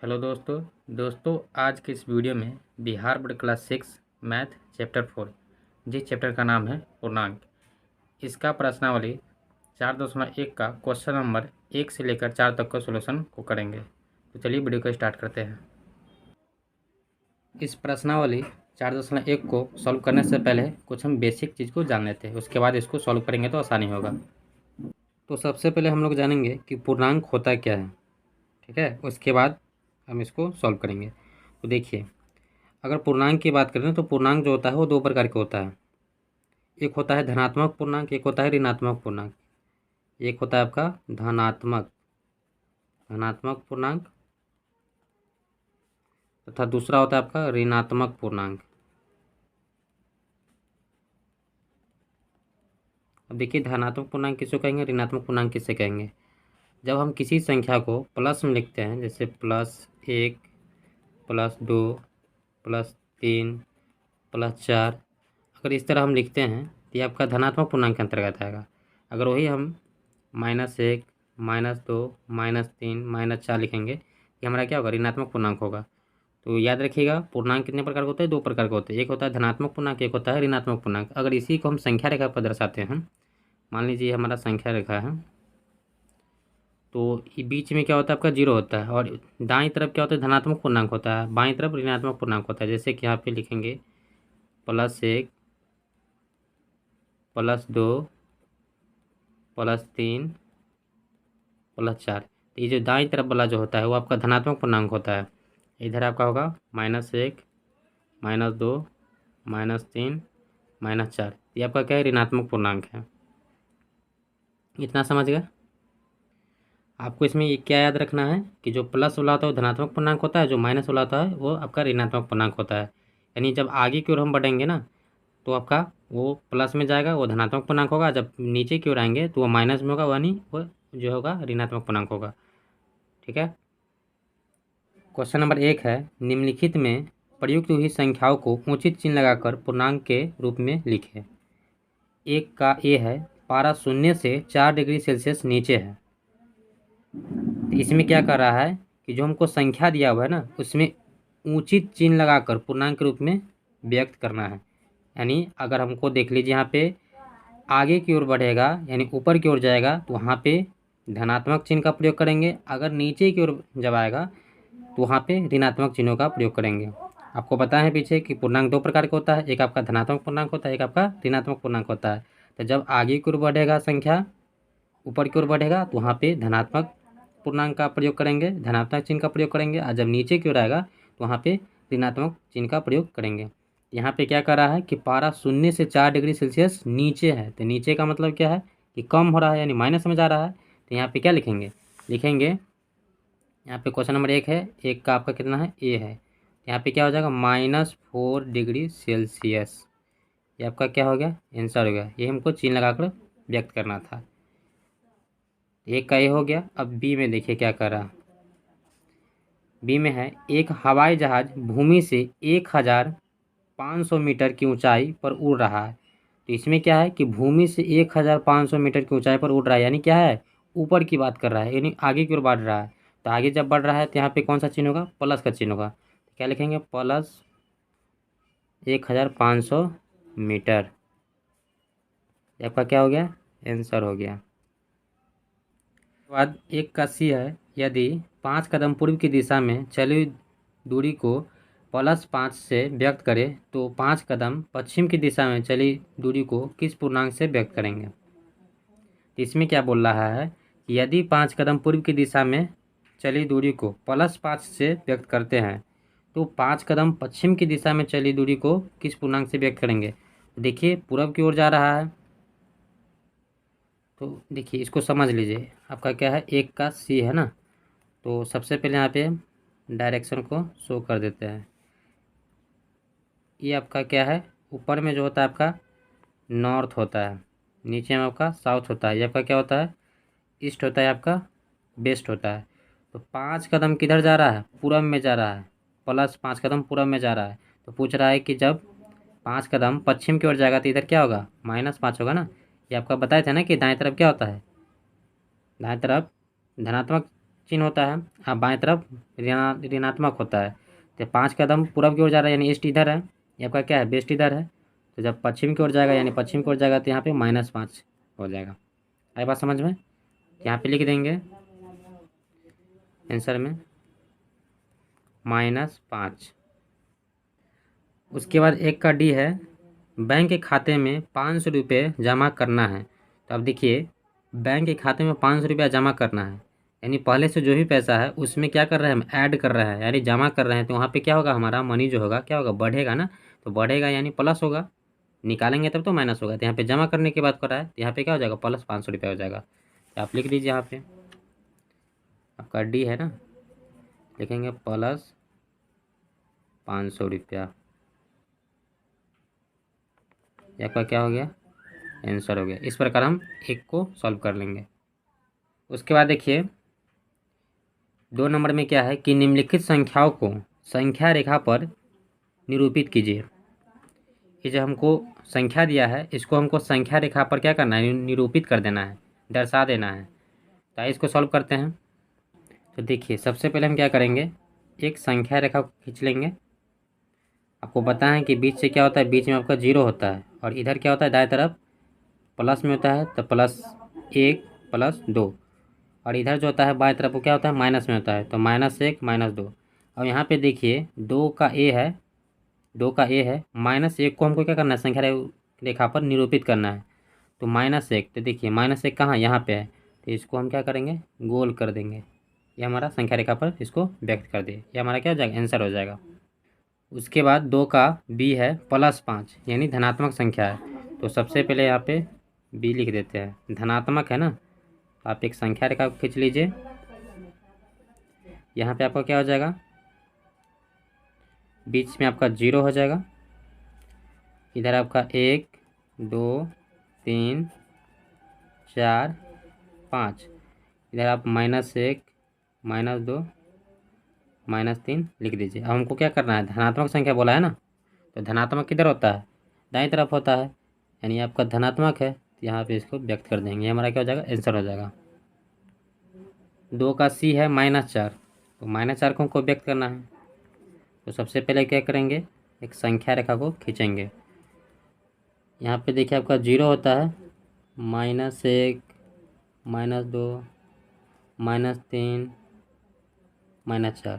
Hello दोस्तों आज के इस वीडियो में Bihar board class 6 math chapter 4 जिस चैप्टर का नाम है पूर्णांक, इसका प्रश्नावली 4.1 का क्वेश्चन नंबर 1 से लेकर 4 तक का सॉल्यूशन को करेंगे। तो चलिए वीडियो को स्टार्ट करते हैं। इस प्रश्नावली 4.1 को सॉल्व करने से पहले कुछ हम बेसिक चीज़ को जान लेते हैं, उसके बाद इसको सॉल्व करेंगे तो आसानी होगा। तो सबसे पहले हम लोग जानेंगे कि पूर्णांक होता क्या है, ठीक है। उसके बाद हम इसको सॉल्व करेंगे। तो देखिए, अगर पूर्णांक की बात करें तो पूर्णांक जो होता है वो दो प्रकार का होता है। एक होता है धनात्मक पूर्णांक, एक होता है ऋणात्मक पूर्णांक। एक होता है आपका धनात्मक पूर्णांक तथा दूसरा होता है आपका ऋणात्मक पूर्णांक। अब देखिए, धनात्मक पूर्णांक किसको कहेंगे, ऋणात्मक पूर्णांक किससे कहेंगे। जब हम किसी संख्या को प्लस में लिखते हैं, जैसे +1 +2 +3 +4, अगर इस तरह हम लिखते हैं तो ये आपका धनात्मक पूर्णांक के अंतर्गत आएगा। अगर वही हम -1 -2 -3 -4 लिखेंगे, ये हमारा क्या होगा, ऋणात्मक पूर्णांक होगा। तो याद रखिएगा, पूर्णांक कितने प्रकार के होते हैं, दो प्रकार के होते हैं। एक होता है धनात्मक पूर्णांक, एक होता है ऋणात्मक पूर्णांक। अगर इसी को हम संख्या रेखा पर दर्शाते हैं, मान लीजिए हमारा संख्या रेखा है, तो बीच में क्या होता है, आपका 0 होता है और दाईं तरफ क्या होता है, धनात्मक पूर्णांक होता है, बाईं तरफ ऋणात्मक पूर्णांक होता है। जैसे कि यहाँ पे लिखेंगे +1 +2 +3 +4। तो ये जो दाईं तरफ वाला जो होता है वो आपका धनात्मक पूर्णांक होता है। इधर आपका होगा -1 -2 -3 -4, ये आपका क्या है, ऋणात्मक पूर्णांक है। इतना समझ गए। आपको इसमें ये क्या याद रखना है कि जो प्लस वाला होता है वो धनात्मक पूर्णांक होता है, जो माइनस वाला होता है वो आपका ऋणात्मक पूर्णांक होता है। यानी जब आगे की ओर हम बढ़ेंगे ना, तो आपका वो प्लस में जाएगा, वो धनात्मक पूर्णांक होगा। जब नीचे की ओर आएंगे तो वो माइनस में होगा, यानी वो जो होगा ऋणात्मक पूर्णांक होगा, ठीक है। क्वेश्चन नंबर 1 है, निम्नलिखित में प्रयुक्त हुई संख्याओं को उचित चिन्ह लगाकर पूर्णांक के रूप में लिखें। एक का ए है, पारा 0 से 4 डिग्री सेल्सियस नीचे है। तो इसमें क्या कर रहा है कि जो हमको संख्या दिया हुआ है ना, उसमें उचित चिन्ह लगाकर पूर्णांक के रूप में व्यक्त करना है। यानी अगर हमको देख लीजिए, यहाँ पे आगे की ओर बढ़ेगा यानी ऊपर की ओर जाएगा तो वहाँ पे धनात्मक चिन्ह का प्रयोग करेंगे। अगर नीचे की ओर जब आएगा तो वहाँ पे ऋणात्मक चिन्हों का प्रयोग करेंगे। आपको पता है पीछे कि पूर्णांक दो प्रकार का होता है, एक आपका धनात्मक पूर्णांक होता है, एक आपका ऋणात्मक पूर्णांक होता है। तो जब आगे की ओर बढ़ेगा संख्या, ऊपर की ओर बढ़ेगा तो वहाँ पे धनात्मक पूर्णांक का प्रयोग करेंगे, धनात्मक चिन्ह का प्रयोग करेंगे। और जब नीचे की ओर आएगा तो वहाँ पे ऋणात्मक चिन्ह का प्रयोग करेंगे। यहाँ पे क्या कर रहा है कि पारा 0 से 4 डिग्री सेल्सियस नीचे है। तो नीचे का मतलब क्या है कि कम हो रहा है, यानी माइनस में जा रहा है। तो यहाँ पे क्या लिखेंगे, यहाँ पे क्वेश्चन नंबर 1 है, एक का आपका कितना है, ए है। यहाँ पे क्या हो जाएगा, -4 डिग्री सेल्सियस। ये आपका क्या हो गया, आंसर हो गया। ये हमको चिन्ह लगाकर व्यक्त करना था। एक का ये हो गया। अब बी में देखिए क्या कर रहा। बी में है, एक हवाई जहाज भूमि से 1500 मीटर की ऊंचाई पर उड़ रहा है। तो इसमें क्या है कि भूमि से 1500 मीटर की ऊंचाई पर उड़ रहा है, यानी क्या है, ऊपर की बात कर रहा है, यानी आगे की ओर बढ़ रहा है। तो आगे जब बढ़ रहा है तो यहाँ पे कौन सा चिन्ह होगा, प्लस का चिन्ह होगा। तो क्या लिखेंगे, +1500 मीटर। आपका क्या हो गया, आंसर हो गया। बाद एक का सी है, यदि 5 कदम पूर्व की दिशा में चली दूरी को +5 से व्यक्त करें तो 5 कदम पश्चिम की दिशा में चली दूरी को किस पूर्णांक से व्यक्त करेंगे। इसमें क्या बोल रहा है कि यदि 5 कदम पूर्व की दिशा में चली दूरी को +5 से व्यक्त करते हैं तो 5 कदम पश्चिम की दिशा में चली दूरी को किस पूर्णांक से व्यक्त करेंगे। देखिए, पूर्व की ओर जा रहा है, तो देखिए इसको समझ लीजिए। आपका क्या है, एक का सी है ना। तो सबसे पहले यहाँ पे डायरेक्शन को शो कर देते हैं। ये आपका क्या है, ऊपर में जो होता है आपका नॉर्थ होता है, नीचे में आपका साउथ होता है। ये आपका क्या होता है, ईस्ट होता है, आपका वेस्ट होता है। तो 5 कदम किधर जा रहा है, पूरब में जा रहा है, +5 कदम पूरब में जा रहा है। तो पूछ रहा है कि जब 5 कदम पश्चिम की ओर जाएगा तो इधर क्या होगा, -5 होगा ना। ये आपका बताए थे ना कि दाएं तरफ क्या होता है, दाएं तरफ धनात्मक चिन्ह होता है, बाएं तरफ ऋणात्मक होता है। तो 5 कदम पूरब की ओर जा रहा है यानी ईस्ट इधर है, ये आपका क्या है वेस्ट इधर है। तो जब पश्चिम की ओर जाएगा यानी पश्चिम की ओर जाएगा तो यहाँ पे -5 हो जाएगा। आई बात समझ में? यहाँ पे लिख देंगे आंसर में -5। उसके बाद एक का डी है, बैंक के खाते में 500 रुपये जमा करना है। तो अब देखिए बैंक के खाते में 500 रुपया जमा करना है, यानी पहले से जो भी पैसा है उसमें क्या कर रहे हैं हम ऐड कर रहे हैं यानी जमा कर रहे हैं। तो वहाँ पे क्या होगा हमारा मनी जो होगा क्या होगा बढ़ेगा ना, तो बढ़ेगा यानी प्लस होगा, निकालेंगे तब तो माइनस होगा। तो यहाँ पे जमा करने की बात कर रहा है तो यहाँ पे क्या हो जाएगा प्लस 500 रुपया हो जाएगा। तो आप लिख दीजिए यहाँ पे आपका डी है ना, लिखेंगे प्लस 500 रुपया, आपका क्या हो गया आंसर हो गया। इस प्रकार हम एक को सॉल्व कर लेंगे। उसके बाद देखिए 2 नंबर में क्या है कि निम्नलिखित संख्याओं को संख्या रेखा पर निरूपित कीजिए। ये जो हमको संख्या दिया है इसको हमको संख्या रेखा पर क्या करना है निरूपित कर देना है, दर्शा देना है। तो आइए इसको सॉल्व करते हैं। तो देखिए सबसे पहले हम क्या करेंगे एक संख्या रेखा को खींच लेंगे। आपको बताएं कि बीच से क्या होता है, बीच में आपका 0 होता है और इधर क्या होता है दाएं तरफ प्लस में होता है, तो +1 +2 और इधर जो होता है बाएं तरफ वो क्या होता है माइनस में होता है, तो -1 -2। और यहाँ पे देखिए 2 का ए है, 2 का ए है, -1 को हमको क्या करना है संख्या रेखा पर निरूपित करना है। तो -1 तो देखिए -1 कहाँ यहाँ पे है, तो इसको हम क्या करेंगे गोल कर देंगे, ये हमारा संख्या रेखा पर इसको व्यक्त कर दे, ये हमारा क्या हो जाएगा आंसर हो जाएगा। उसके बाद 2 का बी है +5 यानी धनात्मक संख्या है। तो सबसे पहले यहाँ पे बी लिख देते हैं, धनात्मक है ना, आप एक संख्या रेखा को खींच लीजिए। यहाँ पे आपका क्या हो जाएगा बीच में आपका 0 हो जाएगा, इधर आपका 1 2 3 4 5, इधर आप -1 -2 -3 लिख दीजिए। अब हमको क्या करना है धनात्मक संख्या बोला है ना, तो धनात्मक किधर होता है दाईं तरफ होता है, यानी आपका धनात्मक है तो यहाँ पे इसको व्यक्त कर देंगे, हमारा क्या हो जाएगा आंसर हो जाएगा। 2 का सी है -4, तो -4 को हमको व्यक्त करना है। तो सबसे पहले क्या करेंगे एक संख्या रेखा को खींचेंगे। यहाँ पे देखिए आपका 0 होता है, -1 -2 -3 -4,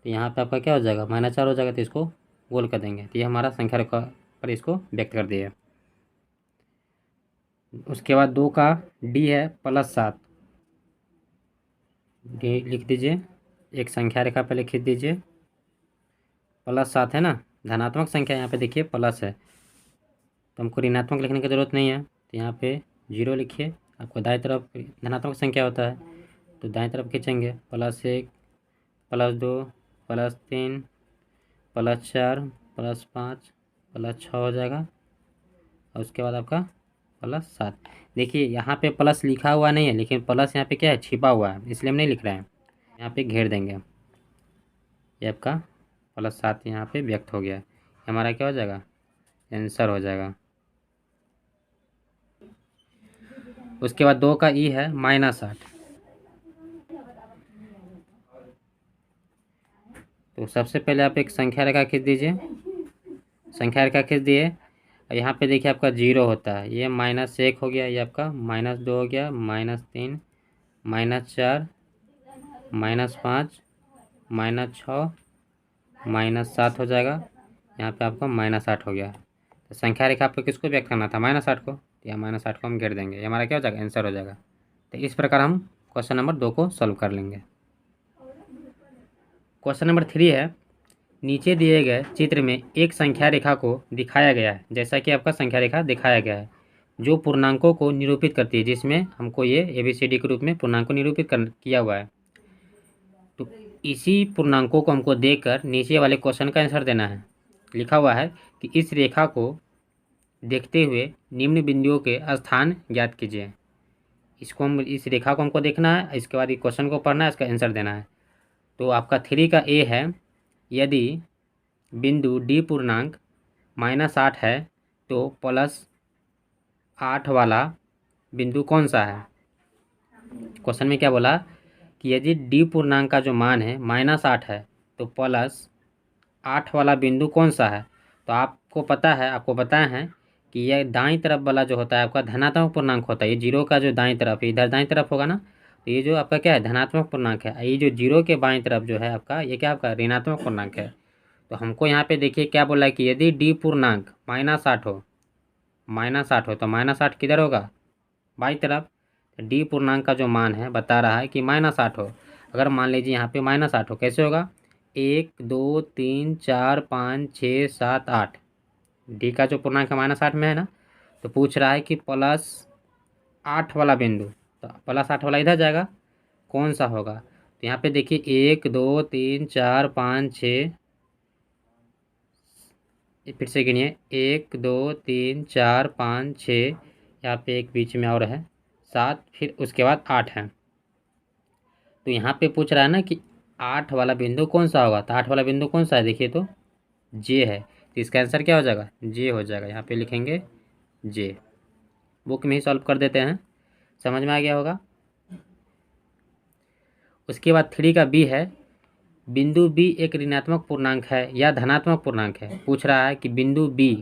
तो यहाँ पे आपका क्या हो जाएगा -4 हो जाएगा, तो इसको गोल कर देंगे। तो ये हमारा संख्या रेखा पर इसको व्यक्त कर दिए। उसके बाद 2 का डी है +7, डी लिख दीजिए, एक संख्या रेखा पहले खींच दीजिए। +7 है ना, धनात्मक संख्या यहाँ पे देखिए प्लस है, तो हमको ऋणात्मक लिखने की ज़रूरत नहीं है, तो यहाँ पे 0 लिखिए। आपको दाएं तरफ धनात्मक संख्या होता है तो दाएं तरफ खींचेंगे, +1 +2 +3 +4 +5 +6 हो जाएगा। और उसके बाद आपका +7। देखिए यहाँ पे प्लस लिखा हुआ नहीं है लेकिन प्लस यहाँ पे क्या है छिपा हुआ है, इसलिए हम नहीं लिख रहे हैं, यहाँ पे घेर देंगे। ये आपका +7 यहाँ पे व्यक्त हो गया, हमारा क्या हो जाएगा आंसर हो जाएगा। उसके बाद 2 का ई है -8, तो सबसे पहले आप एक संख्या रेखा खींच दीजिए, संख्या रेखा खींच दिए। यहाँ पे देखिए आपका 0 होता है, ये -1 हो गया, ये आपका -2 हो गया, -3 -4 -5 -6 -7 हो जाएगा। यहाँ पे आपका -8 हो गया। तो संख्या रेखा आपको किसको व्यक्त करना था -8 को, तो यहाँ -8 को हम घेर देंगे, ये हमारा क्या हो जाएगा आंसर हो जाएगा। तो इस प्रकार हम क्वेश्चन नंबर 2 को सॉल्व कर लेंगे। क्वेश्चन नंबर 3 है, नीचे दिए गए चित्र में एक संख्या रेखा को दिखाया गया है, जैसा कि आपका संख्या रेखा दिखाया गया है जो पूर्णांकों को निरूपित करती है, जिसमें हमको ये ABCD के रूप में पूर्णांक को निरूपित किया हुआ है। तो इसी पूर्णांकों को हमको देकर नीचे वाले क्वेश्चन का आंसर देना है। लिखा हुआ है कि इस रेखा को देखते हुए निम्न बिंदुओं के स्थान ज्ञात कीजिए। इसको हम इस रेखा को हमको देखना है, इसके बाद ये क्वेश्चन को पढ़ना है, इसका आंसर देना है। तो आपका 3 का ए है, यदि बिंदु डी पूर्णांक -8 है तो +8 वाला बिंदु कौन सा है। क्वेश्चन में क्या बोला कि यदि डी पूर्णांक का जो मान है -8 है तो प्लस 8 वाला बिंदु कौन सा है। तो आपको पता है, आपको बताया है कि यह दाईं तरफ वाला जो होता है आपका धनात्मक पूर्णांक होता है। ये जीरो का जो दाईं तरफ है, इधर दाईं तरफ होगा ना, तो ये जो आपका क्या है धनात्मक पूर्णांक है। ये जो जीरो के बाईं तरफ जो है आपका, ये क्या आपका ऋणात्मक पूर्णांक है। तो हमको यहाँ पे देखिए क्या बोला है कि यदि डी पूर्णांक -8 हो, -8 हो तो -8 किधर होगा, बाईं तरफ। डी पूर्णांक का जो मान है बता रहा है कि -8 हो। अगर मान लीजिए यहाँ पे -8 हो, कैसे होगा, 1 2 3 4 5 6 7 8। डी का जो पूर्णांक है -8 में है ना, तो पूछ रहा है कि +8 वाला बिंदु, तो +8 वाला इधर जाएगा, कौन सा होगा। तो यहाँ पे देखिए 1 2 3 4 5 6, फिर से गिनिए 1 2 3 4 5 6, यहाँ पे एक बीच में और है 7, फिर उसके बाद 8 है। तो यहाँ पे पूछ रहा है ना कि 8 वाला बिंदु कौन सा होगा, तो 8 वाला बिंदु कौन सा है, देखिए तो जे है। तो इसका आंसर क्या हो जाएगा, जे हो जाएगा। यहाँ पे लिखेंगे जे, बुक में ही सॉल्व कर देते हैं, समझ में आ गया होगा। उसके बाद 3 का बी है, बिंदु बी एक ऋणात्मक पूर्णांक है या धनात्मक पूर्णांक है। पूछ रहा है कि बिंदु बी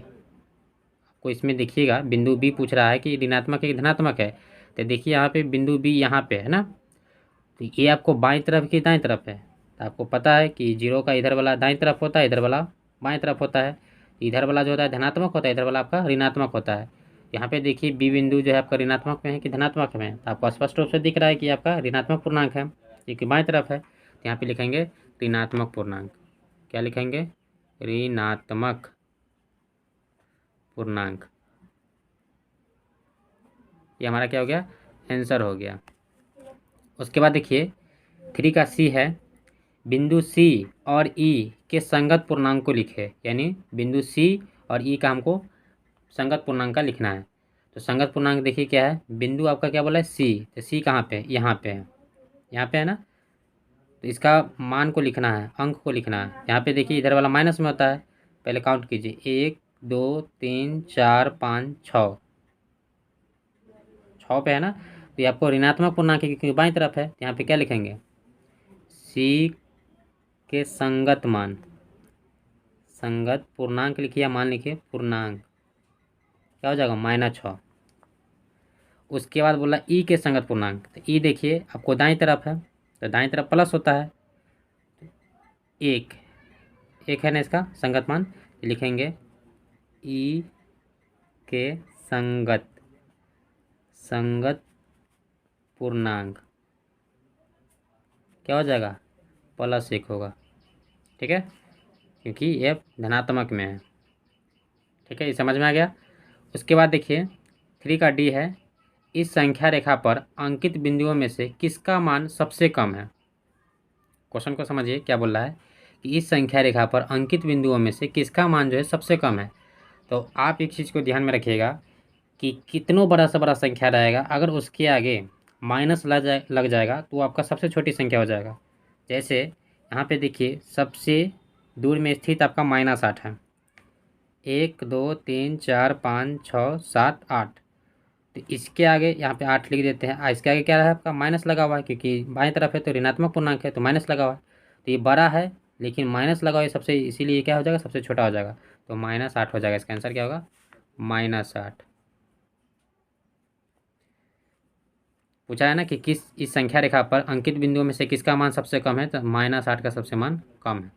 को, इसमें देखिएगा बिंदु बी पूछ रहा है कि ऋणात्मक है कि धनात्मक है। तो देखिए यहाँ पे बिंदु बी यहाँ पे है ना, तो ये आपको बाईं तरफ की दाईं तरफ है। तो आपको पता है कि जीरो का इधर वाला दाईं तरफ होता है, इधर वाला बाईं तरफ होता है। इधर वाला जो होता है धनात्मक होता है, इधर वाला आपका ऋणात्मक होता है। यहाँ पे देखिए बी बिंदु जो है आपका ऋणात्मक में है कि धनात्मक में है, तो आपको स्पष्ट रूप से दिख रहा है कि आपका ऋणात्मक पूर्णांक है, ये कि बाईं तरफ है। तो यहाँ पे लिखेंगे ऋणात्मक पूर्णांक। क्या लिखेंगे, ऋणात्मक पूर्णांक। ये हमारा क्या हो गया, आंसर हो गया। उसके बाद देखिए 3 का सी है, बिंदु सी और ई के संगत पूर्णांक को लिखे। यानी बिंदु सी और ई का हमको संगत पूर्णांक का लिखना है। तो संगत पूर्णांक देखिए क्या है, बिंदु आपका क्या बोला है सी, तो सी कहाँ पे है, यहाँ पे है, यहाँ पे है ना। तो इसका मान को लिखना है, अंक को लिखना है। यहाँ पे देखिए इधर वाला माइनस में होता है, पहले काउंट कीजिए 1 2 3 4 5 6, 6 पे है ना। तो ये आपको ऋणात्मक पूर्णांक है क्योंकि बाईं तरफ है। यहाँ पे क्या लिखेंगे, सी के संगत मान, संगत पूर्णांक लिखिए या मान लिखिए, पूर्णांक क्या हो जाएगा -6। उसके बाद बोला ई के संगत पूर्णांक, तो ई देखिए आपको दाईं तरफ है, तो दाईं तरफ प्लस होता है, एक एक है ना इसका संगत मान, लिखेंगे ई के संगत, संगत पूर्णांक क्या हो जाएगा, +1 होगा। ठीक है, क्योंकि ये धनात्मक में है। ठीक है, ये समझ में आ गया। उसके बाद देखिए 3 का डी है, इस संख्या रेखा पर अंकित बिंदुओं में से किसका मान सबसे कम है। क्वेश्चन को समझिए क्या बोल रहा है कि इस संख्या रेखा पर अंकित बिंदुओं में से किसका मान जो है सबसे कम है। तो आप एक चीज़ को ध्यान में रखिएगा कि कितनों बड़ा से बड़ा संख्या रहेगा, अगर उसके आगे माइनस लग जाएगा तो आपका सबसे छोटी संख्या हो जाएगा। जैसे यहाँ पे देखिए सबसे दूर में स्थित आपका -8 है, 1 2 3 4 5 6 7 8। तो इसके आगे यहाँ पे 8 लिख देते हैं, इसके आगे क्या है आपका माइनस लगा हुआ है, क्योंकि बाएं तरफ है तो ऋणात्मक पूर्णांक है तो माइनस लगा हुआ है। तो ये बड़ा है लेकिन माइनस लगा हुआ है सबसे, इसीलिए क्या हो जाएगा सबसे छोटा हो जाएगा, तो -8 हो जाएगा। इसका आंसर क्या होगा, -8। पूछा है ना कि किस इस संख्या रेखा पर अंकित बिंदुओं में से किसका मान सबसे कम है, तो -8 का सबसे मान कम है।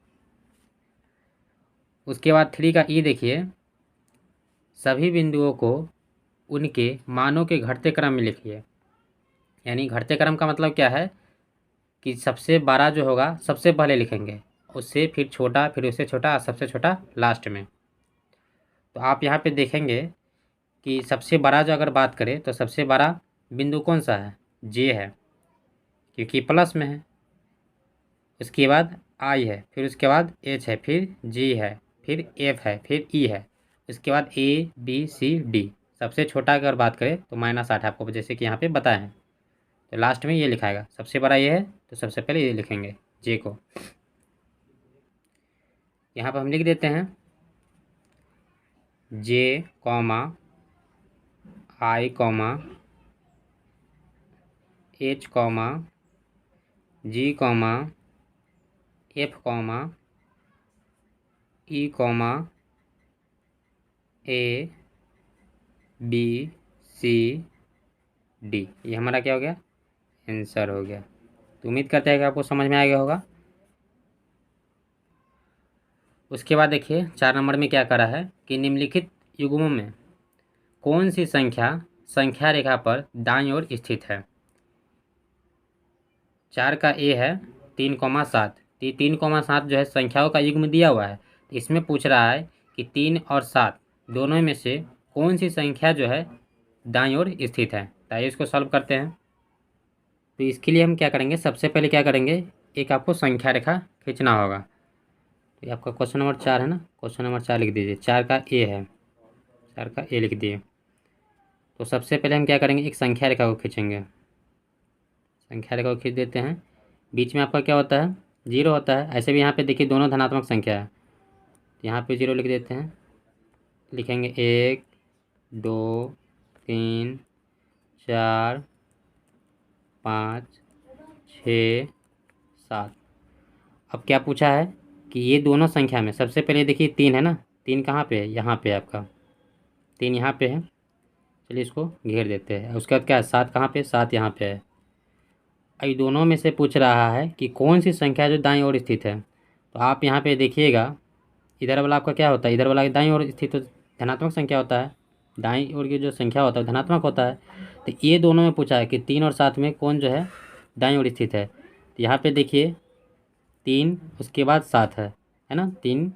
उसके बाद 3 का ई देखिए, सभी बिंदुओं को उनके मानों के घटते क्रम में लिखिए। यानी घटते क्रम का मतलब क्या है कि सबसे बड़ा जो होगा सबसे पहले लिखेंगे, उससे फिर छोटा, फिर उससे छोटा और सबसे छोटा लास्ट में। तो आप यहाँ पे देखेंगे कि सबसे बड़ा जो अगर बात करें तो सबसे बड़ा बिंदु कौन सा है, जे है, क्योंकि प्लस में है। उसके बाद आई है, फिर उसके बाद एच है, फिर जी है, फिर एफ है, फिर ई है, उसके बाद ए बी सी डी। सबसे छोटा अगर बात करें तो -8 आपको जैसे कि यहाँ पे बताया है। तो लास्ट में ये लिखाएगा, सबसे बड़ा ये है तो सबसे पहले ये लिखेंगे जे को। यहाँ पर हम लिख देते हैं J comma I comma H comma G comma F comma E comma A B C D, ये हमारा क्या हो गया, आंसर हो गया। तो उम्मीद करते हैं कि आपको समझ में आ गया होगा। उसके बाद देखिए 4 नंबर में क्या करा है कि निम्नलिखित युग्मों में कौन सी संख्या संख्या रेखा पर दाईं ओर स्थित है। 4 का ए है 3,7, 3,7 जो है संख्याओं का युग्म दिया हुआ है। तो इसमें पूछ रहा है कि 3 और 7 दोनों में से कौन सी संख्या जो है दाईं ओर स्थित है। तो आइए इसको सॉल्व करते हैं। तो इसके लिए हम क्या करेंगे, सबसे पहले क्या करेंगे, एक आपको संख्या रेखा खींचना होगा। तो ये आपका क्वेश्चन नंबर 4 है ना, क्वेश्चन नंबर 4 लिख दीजिए। 4 का ए है, 4 का ए लिख दिए। तो सबसे पहले हम क्या करेंगे, एक संख्या रेखा को खींचेंगे। संख्या रेखा को खींच देते हैं। बीच में आपका क्या होता है, 0 होता है। ऐसे भी यहाँ पे देखिए दोनों धनात्मक संख्या है, तो यहाँ पे 0 लिख देते हैं। लिखेंगे 1 2 3 4 5 6 7। अब क्या पूछा है कि ये दोनों संख्या में सबसे पहले देखिए 3 है ना, 3 कहाँ पे है, यहाँ पे है आपका 3 यहाँ पे है। चलिए इसको घेर देते हैं। उसके बाद क्या है, 7 कहाँ पे, 7 यहाँ पे है। अब दोनों में से पूछ रहा है कि कौन सी संख्या जो दाईं ओर स्थित है। तो आप यहाँ पे देखिएगा, इधर वाला आपका क्या होता है, इधर वाला दाईं ओर स्थित धनात्मक संख्या होता है। दाईं ओर की जो संख्या होता है धनात्मक होता है। तो ये दोनों में पूछा है कि 3 और 7 में कौन जो है दाईं ओर स्थित है। तो यहाँ पे देखिए 3 उसके बाद 7 है ना, 3।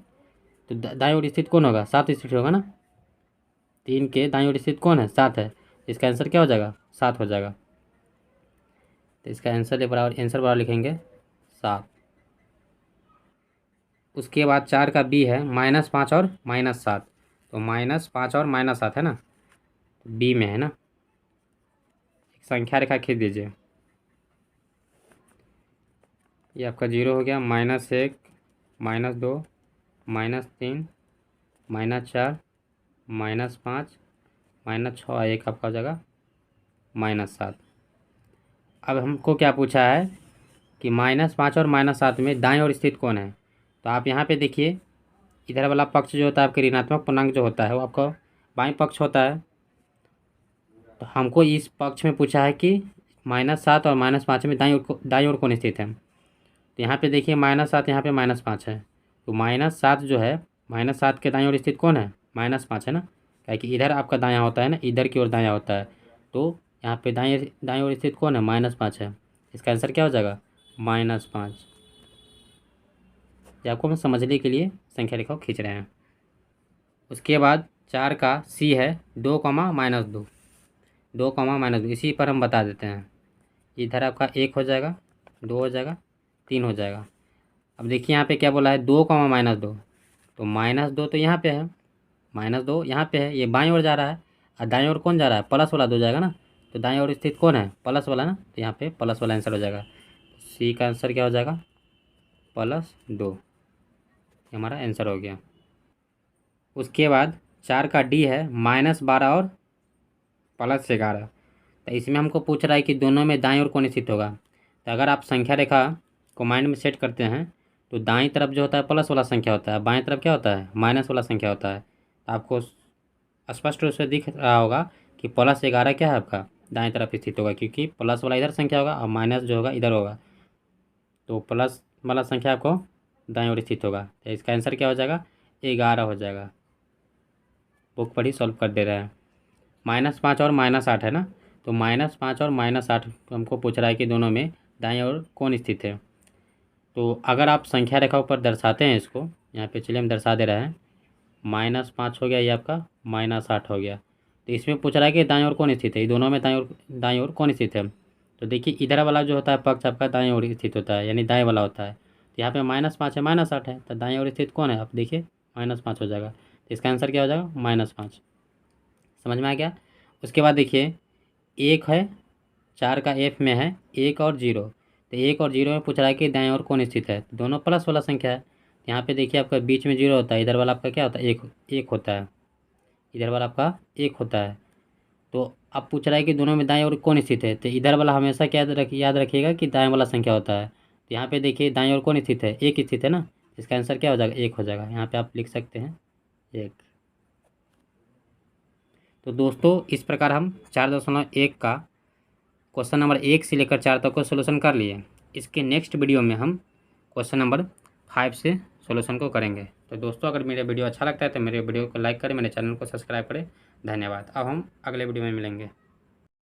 तो दाईं ओर स्थित कौन होगा, 7 स्थित होगा ना। 3 के दाईं ओर स्थित कौन है, 7 है। इसका आंसर क्या हो जाएगा, 7 हो जाएगा। तो इसका आंसर बराबर लिखेंगे 7। उसके बाद 4 का बी है -5 और -7। तो -5 और -7 है ना, तो बी में है ना। एक संख्या रेखा खींच दीजिए। ये आपका 0 हो गया, -1 -2 -3 -4 -5 -6, एक आपका हो जाएगा -7। अब हमको क्या पूछा है कि -5 और -7 में दाएं ओर स्थित कौन है। तो आप यहाँ पे देखिए, इधर वाला पक्ष जो होता है आपके ऋणात्मक पूर्णांक जो होता है वो आपका बाईं पक्ष होता है। तो हमको इस पक्ष में पूछा है कि -7 और -5 में दाईं ओर कौन स्थित है। तो यहाँ पे देखिए -7, यहाँ पे -5 है। तो -7 जो है, -7 के दाईं ओर स्थित कौन है, -5 है ना। क्या कि इधर आपका दायां होता है ना, इधर की ओर दायां होता है। तो यहाँ पे दाईं ओर स्थित कौन है, -5 है। इसका आंसर क्या हो जाएगा, -5। ये आपको हम समझने के लिए संख्या रेखा को खींच रहे हैं। उसके बाद 4 का सी है 2, -2, 2, -2। इसी पर हम बता देते हैं। इधर आपका 1 हो जाएगा, 2 हो जाएगा, 3 हो जाएगा। अब देखिए यहाँ पे क्या बोला है, 2, -2। तो -2 तो यहाँ पे है, -2 यहाँ पे है, ये बाईं ओर जा रहा है। और दाईं ओर कौन जा रहा है, प्लस वाला 2 जाएगा ना। तो दाईं ओर स्थित कौन है, प्लस वाला ना। तो यहाँ पे प्लस वाला आंसर हो जाएगा। सी का आंसर क्या हो जाएगा, +2। ये हमारा आंसर हो गया। उसके बाद 4 का डी है -12 और +11। तो इसमें हमको पूछ रहा है कि दोनों में दाईं ओर कौन स्थित होगा। तो अगर आप संख्या रेखा को माइंड में सेट करते हैं तो दाईं तरफ जो होता है प्लस वाला संख्या होता है, बाएं तरफ क्या होता है, माइनस वाला संख्या होता है। तो आपको स्पष्ट रूप से दिख रहा होगा कि +11 क्या है आपका दाएं तरफ स्थित होगा, क्योंकि प्लस वाला इधर संख्या होगा और माइनस जो होगा इधर होगा। तो प्लस वाला संख्या आपको दाएं ओर स्थित होगा। तो इसका आंसर क्या हो जाएगा, 11 हो जाएगा। बुक पर ही सॉल्व कर दे रहे हैं। -5 और -8 है ना। तो -5 और -8 हमको पूछ रहा है कि दोनों में दाईं ओर कौन स्थित है। तो अगर आप संख्या रेखा पर दर्शाते हैं इसको, यहाँ पे चलिए हम दर्शा दे रहे हैं। -5 हो गया, ये आपका -8 हो गया। तो इसमें पूछ रहा है कि दाईं ओर कौन स्थित है, ये दोनों में दाईं ओर कौन स्थित है। तो देखिए इधर वाला जो होता है पक्ष आपका दाईं ओर स्थित होता है, यानी दाएं वाला होता है। तो यहाँ पे -5 है, -8 है, तो दाईं ओर स्थित कौन है, आप देखिए -5 हो जाएगा। तो इसका आंसर क्या हो जाएगा, -5। समझ में आ गया। उसके बाद देखिए 1 है, 4 का एफ में है 1 और 0। तो 1 और 0 में पूछ रहा है कि दाएं ओर कौन स्थित है। दोनों प्लस वाला संख्या है। यहाँ पे देखिए आपका बीच में 0 होता है, इधर वाला आपका क्या होता है, एक होता है। इधर वाला आपका 1 होता है। तो अब पूछ रहा है कि दोनों में दाएं ओर कौन स्थित है, तो इधर वाला हमेशा क्या याद रखिएगा कि दाएं वाला संख्या होता है। तो यहाँ पे देखिए दाएं ओर कौन स्थित है, एक स्थित है ना, इसका आंसर क्या हो जाएगा, एक हो जाएगा। यहाँ पे आप लिख सकते हैं एक। तो दोस्तों इस प्रकार हम 4.1 का क्वेश्चन नंबर 1 से लेकर 4 तक को सोल्यूशन कर लिए। इसके नेक्स्ट वीडियो में हम क्वेश्चन नंबर 5 से सोल्यूशन को करेंगे। तो दोस्तों अगर मेरा वीडियो अच्छा लगता है तो मेरे वीडियो को लाइक करें, मेरे चैनल को सब्सक्राइब करें। धन्यवाद। अब हम अगले वीडियो में मिलेंगे।